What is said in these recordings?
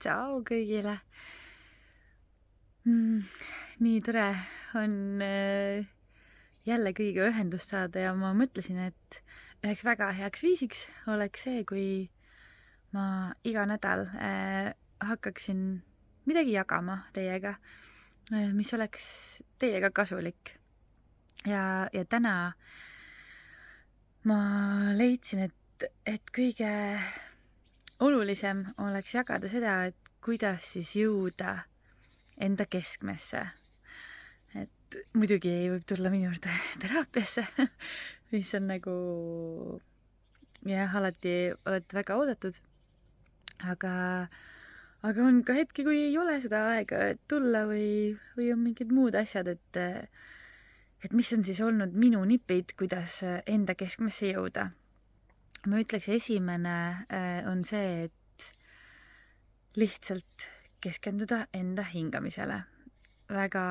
Tšau kõigile. Nii tore on jälle kõigiga ühendust saada ja ma mõtlesin, et üheks väga heaks viisiks oleks see, kui ma iga nädal hakkaksin midagi jagama teiega, mis oleks teile ka kasulik. Ja täna ma leidsin, et kõige olulisem oleks jagada seda, et kuidas siis jõuda enda keskmesse. Et muidugi võib tulla minu juurde teraapiasse, mis on nagu alati olete väga oodatud. Aga on ka hetki, kui ei ole seda aega tulla või on mingid muud asjad, et mis on siis olnud minu nipid, kuidas enda keskmesse jõuda. Ma ütleks, esimene on see, et lihtsalt keskenduda enda hingamisele. Väga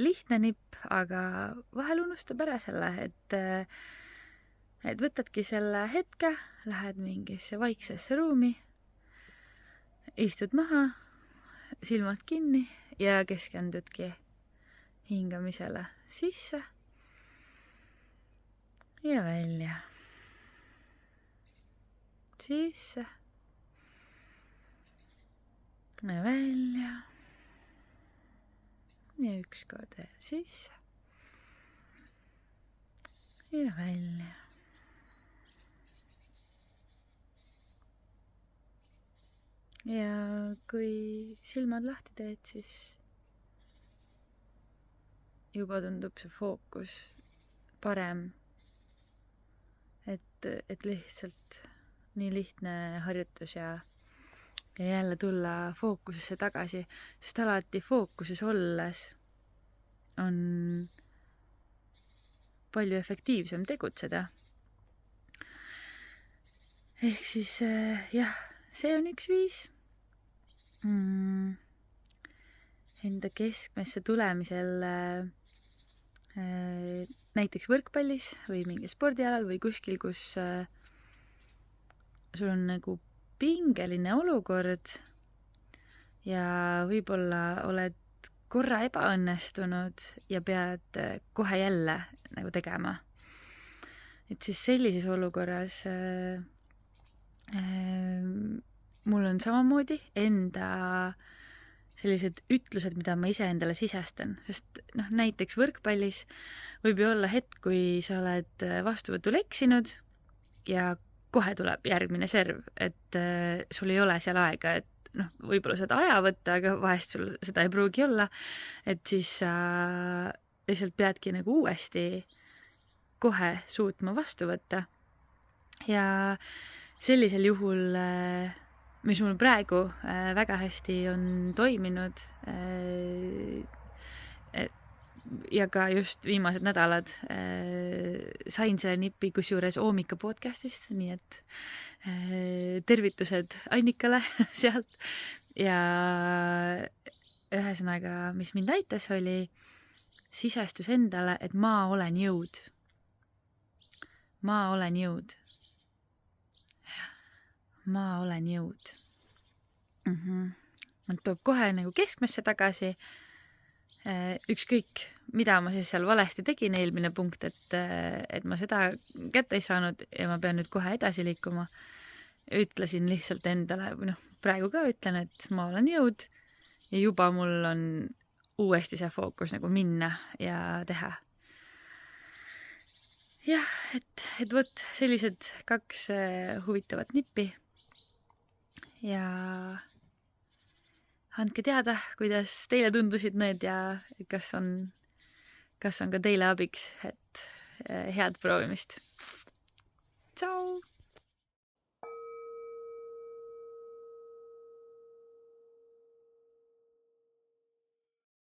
lihtne nipp, aga vahel unustab ära selle, et võtadki selle hetke, lähed mingisse vaiksesse ruumi, istud maha, silmad kinni ja keskendudki hingamisele sisse ja välja. Sisse ja välja ja üks kord sisse ja välja. Ja kui silmad lahti teed, siis juba tundub see fookus parem, et lihtsalt nii lihtne harjutus ja jälle tulla fookusesse tagasi, sest alati fookuses olles on palju efektiivsem tegutseda. Ehk siis see on üks viis. Enda keskmesse tulemisel näiteks võrkpallis või mingil spordialal või kuskil, kus sul on nagu pingeline olukord ja võib-olla oled korra ebaõnnestunud ja pead kohe jälle nagu tegema. Et siis sellises olukorras mul on samamoodi enda sellised ütlused, mida ma ise endale sisestan, sest näiteks võrkpallis võib ju olla hetk, kui sa oled vastuvõtul eksinud ja kohe tuleb järgmine serv, et sul ei ole seal aega, et võib-olla seda aja võtta, aga vahest sul seda ei pruugi olla, et siis sa lihtsalt peadki nagu uuesti kohe suutma vastu võtta. Ja sellisel juhul, mis mul praegu väga hästi on toiminud, ja ka just viimased nädalad sain selle nipi kusjuures Oomika podcastist, nii et tervitused Annikale sealt. Ja ühesõnaga, mis mind aitas, oli sisestus endale, et ma olen jõud. Ma olen jõud. Ma olen jõud. Man toob kohe nagu keskmesse tagasi. Ükskõik, mida ma siis seal valesti tegin, eelmine punkt, et ma seda kätte ei saanud ja ma pean nüüd kohe edasi liikuma. Ütlesin lihtsalt endale, praegu ka ütlen, et ma olen jõud ja juba mul on uuesti see fookus nagu minna ja teha. Jah, et võt sellised 2 huvitavat nippi ja andke teada, kuidas teile tundusid need ja kas on ka teile abiks, et head proovimist. Tšau!